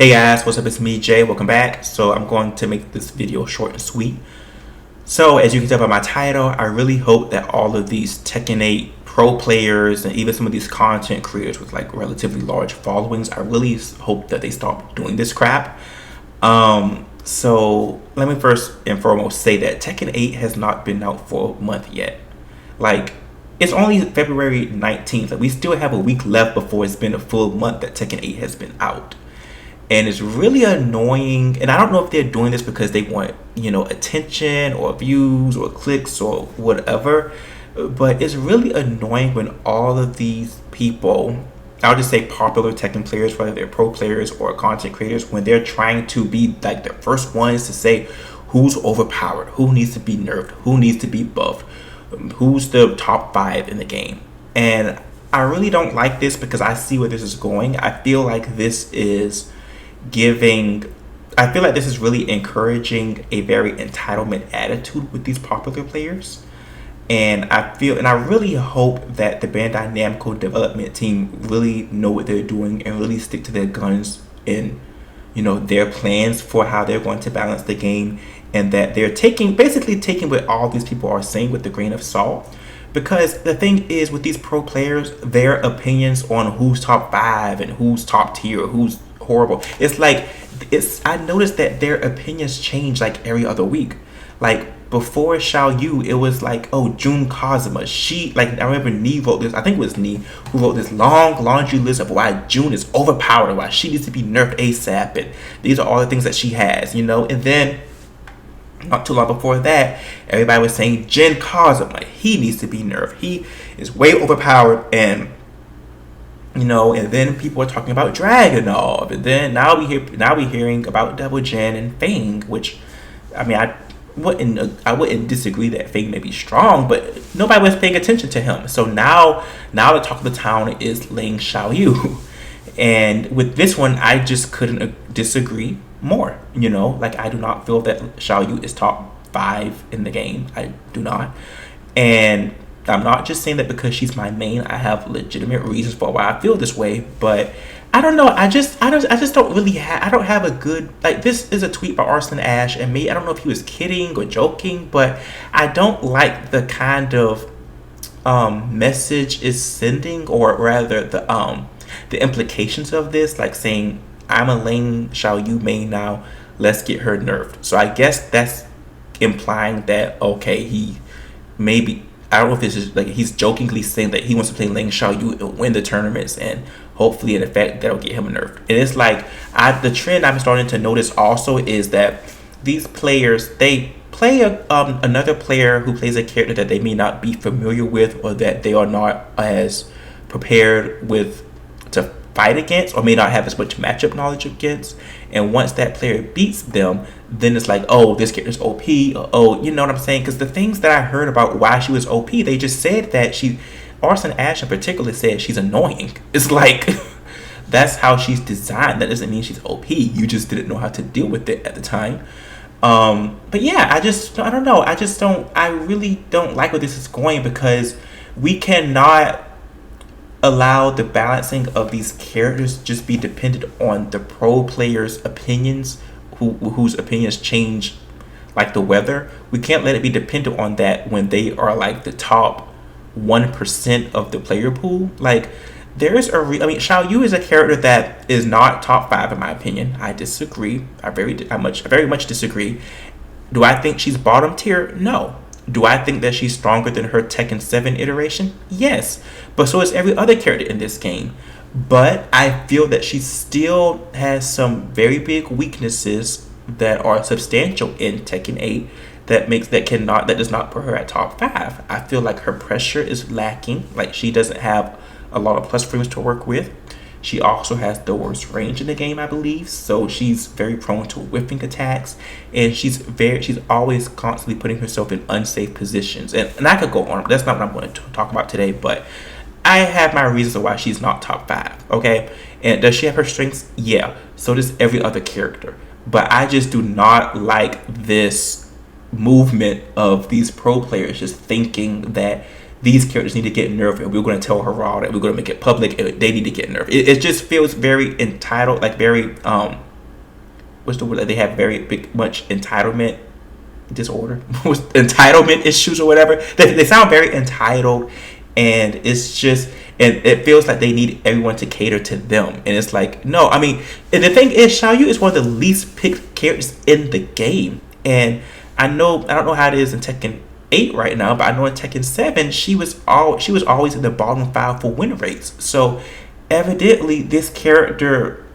Hey guys, what's up? It's me, Jay. Welcome back. So I'm going to make this video short and sweet. So as you can tell by my title, I really hope that all of these Tekken 8 pro players and even some of these content creators with like relatively large followings, I really hope that they stop doing this crap. So let me first and foremost say that Tekken 8 has not been out for a month yet. Like, it's only February 19th. Like, we still have a week left before it's been a full month that Tekken 8 has been out. And it's really annoying, and I don't know if they're doing this because they want, attention or views or clicks or whatever, but it's really annoying when all of these people, I'll just say popular Tekken players, whether they're pro players or content creators, when they're trying to be like the first ones to say who's overpowered, who needs to be nerfed, who needs to be buffed, who's the top 5 in the game. And I really don't like this because I see where this is going. I feel like this is really encouraging a very entitlement attitude with these popular players. And I really hope that the Bandai Namco development team really know what they're doing and really stick to their guns in, their plans for how they're going to balance the game, and that they're basically taking what all these people are saying with a grain of salt. Because the thing is, with these pro players, their opinions on who's top 5 and who's top tier, who's horrible, I noticed that their opinions change like every other week. Like before Xiaoyu, it was like, oh, Jun Kazuma, I remember Nee wrote this, I think it was Nee who wrote this long laundry list of why Jun is overpowered, why she needs to be nerfed ASAP, and these are all the things that she has, and then not too long before that, everybody was saying Jin Kazuma, he needs to be nerfed, he is way overpowered, and then people are talking about Dragunov, and then now we're hearing about Double Jin and Fang, which, I wouldn't disagree that Fang may be strong, but nobody was paying attention to him. So now the talk of the town is Ling Xiaoyu, and with this one, I just couldn't disagree more. I do not feel that Xiaoyu is top 5 in the game. I do not, and I'm not just saying that because she's my main. I have legitimate reasons for why I feel this way, but I don't know. I just don't really I don't have a good, like, this is a tweet by Arslan Ash, and I don't know if he was kidding or joking, but I don't like the kind of message is sending, or rather the implications of this, like saying I'm a Ling Xiaoyu main now, let's get her nerfed. So I guess that's implying that, okay, he maybe, I don't know if this is like he's jokingly saying that he wants to play Ling Xiaoyu and win the tournaments, and hopefully in effect that'll get him nerfed. And it's like the trend I'm starting to notice also is that these players, they play another player who plays a character that they may not be familiar with, or that they are not as prepared with to fight against, or may not have as much matchup knowledge against. And once that player beats them, then it's like, oh, this character's OP, or, oh, you know what I'm saying? Because the things that I heard about why she was OP, they just said that Arslan Ash in particular said she's annoying. It's like, that's how she's designed. That doesn't mean she's OP. You just didn't know how to deal with it at the time. But yeah, I don't know. I really don't like where this is going, because we cannot allow the balancing of these characters just be dependent on the pro players' opinions, whose opinions change like the weather. We can't let it be dependent on that when they are like the top 1% of the player pool. Like, there's Xiaoyu is a character that is not top 5 in my opinion. I disagree. I very much disagree. Do I think she's bottom tier? No. Do I think that she's stronger than her Tekken 7 iteration? Yes. But so is every other character in this game. But I feel that she still has some very big weaknesses that are substantial in Tekken 8 that does not put her at top 5. I feel like her pressure is lacking. Like, she doesn't have a lot of plus frames to work with. She also has the worst range in the game, I believe. So she's very prone to whiffing attacks, and she's always constantly putting herself in unsafe positions. And I could go on, but that's not what I'm going to talk about today. But I have my reasons of why she's not top 5. Okay, and does she have her strengths? Yeah. So does every other character. But I just do not like this movement of these pro players just thinking that these characters need to get nerfed, and we're going to tell her raw that we're going to make it public, and they need to get nerfed. It just feels very entitled, like very what's the word, that they have very big much entitlement disorder, entitlement issues or whatever. They sound very entitled, and it's just, and it feels like they need everyone to cater to them. And it's like, no, I mean, and the thing is, Xiaoyu is one of the least picked characters in the game. And I don't know how it is in Tekken 8 right now, but I know in Tekken 7 she was always in the bottom 5 for win rates. So evidently this character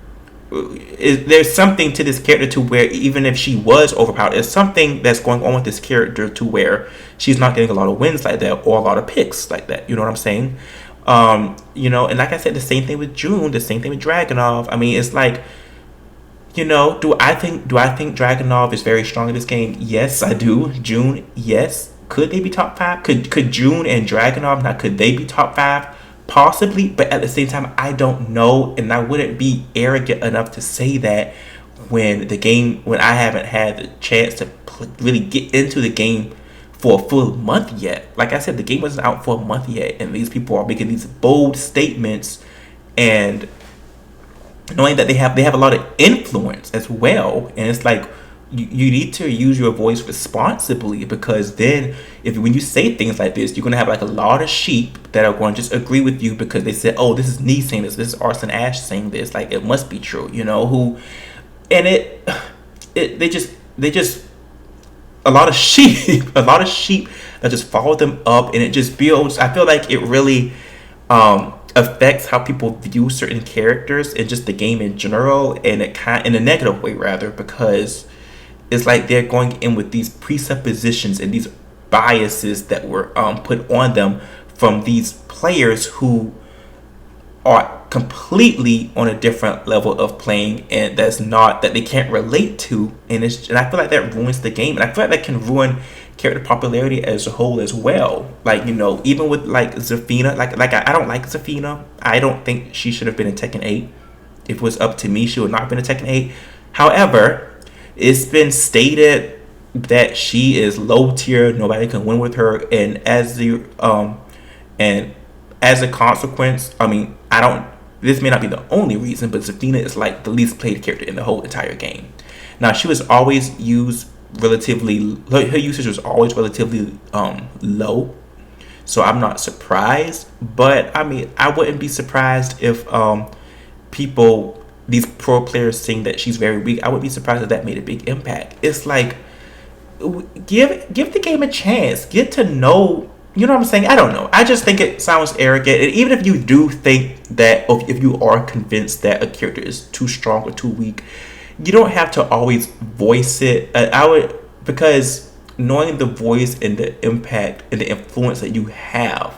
there's something to this character to where even if she was overpowered, there's something that's going on with this character to where she's not getting a lot of wins like that or a lot of picks like that. You know what I'm saying? And like I said, the same thing with June, the same thing with Dragunov. I mean, it's like, do I think Dragunov is very strong in this game? Yes, I do. June, yes. Could they be top 5? Could June and Dragunov, now could they be top 5? Possibly, but at the same time, I don't know, and I wouldn't be arrogant enough to say that when I haven't had the chance to really get into the game for a full month yet. Like I said, the game wasn't out for a month yet, and these people are making these bold statements, and knowing that they have a lot of influence as well, and it's like, you need to use your voice responsibly, because then when you say things like this, you're going to have like a lot of sheep that are going to just agree with you because they said, oh, this is Nee saying this is Arson Ash saying this, like it must be true, and they just a lot of sheep that just follow them up, and it just builds. I feel like it really affects how people view certain characters and just the game in general, and in a negative way rather, because it's like they're going in with these presuppositions and these biases that were put on them from these players who are completely on a different level of playing, and that they can't relate to, and I feel like that ruins the game, and I feel like that can ruin character popularity as a whole as well. Like, even with like Zafina, like I don't like Zafina. I don't think she should have been in Tekken 8. If it was up to me, she would not have been in Tekken 8. However, it's been stated that she is low tier. Nobody can win with her, and as a consequence, I mean, this may not be the only reason, but Zafina is like the least played character in the whole entire game. Now, she was always used relatively. Her usage was always relatively low, so I'm not surprised. But I mean, I wouldn't be surprised if these pro players saying that she's very weak, I would be surprised if that made a big impact. It's like, give the game a chance. Get to know, you know what I'm saying? I don't know. I just think it sounds arrogant. And even if you do think that, or if you are convinced that a character is too strong or too weak, you don't have to always voice it. Because knowing the voice and the impact and the influence that you have,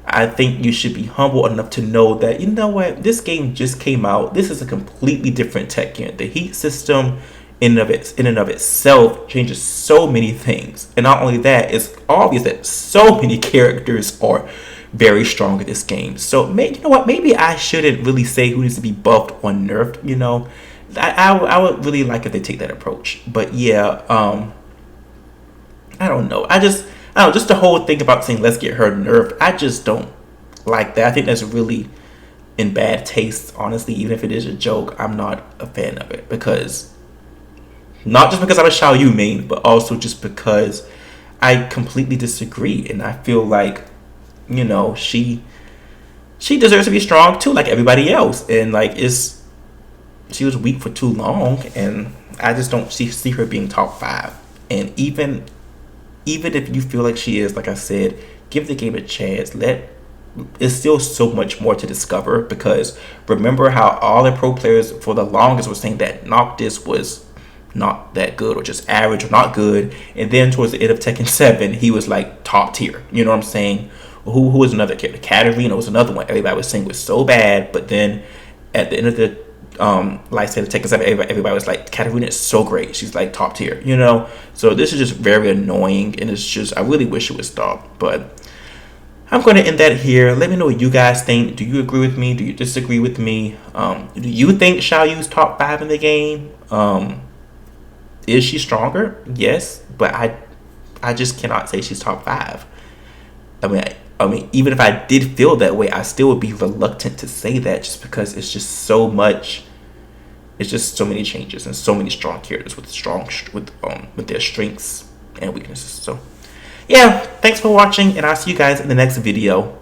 I think you should be humble enough to know that, you know what, this game just came out. This is a completely different Tekken. The heat system in and of itself changes so many things. And not only that, it's obvious that so many characters are very strong in this game. So, you know what, maybe I shouldn't really say who needs to be buffed or nerfed, I would really like if they take that approach. But yeah, I don't know. Just the whole thing about saying let's get her nerfed, I just don't like that. I think that's really in bad taste, honestly. Even if it is a joke, I'm not a fan of it, because not just because I'm a Xiaoyu main, but also just because I completely disagree, and I feel like, she deserves to be strong too, like everybody else, and like she was weak for too long, and I just don't see her being top 5. And even if you feel like she is, like I said, give the game a chance. It's still so much more to discover, because remember how all the pro players for the longest were saying that Noctis was not that good, or just average, or not good, and then towards the end of Tekken 7 he was like top tier. You know what I'm saying? Who was another character? Katarina was another one everybody was saying was so bad, but then at the end of the like I said, Tekken 7, everybody was like, Katarina is so great, she's like top tier, so this is just very annoying, and it's just, I really wish it would stop. But I'm going to end that here. Let me know what you guys think. Do you agree with me? Do you disagree with me? Do you think Xiaoyu's top 5 in the game? Is she stronger? Yes, but I just cannot say she's top 5. I mean, even if I did feel that way, I still would be reluctant to say that, just because it's just so much. it's just so many changes and so many strong characters with their strengths and weaknesses. So yeah, thanks for watching, and I'll see you guys in the next video.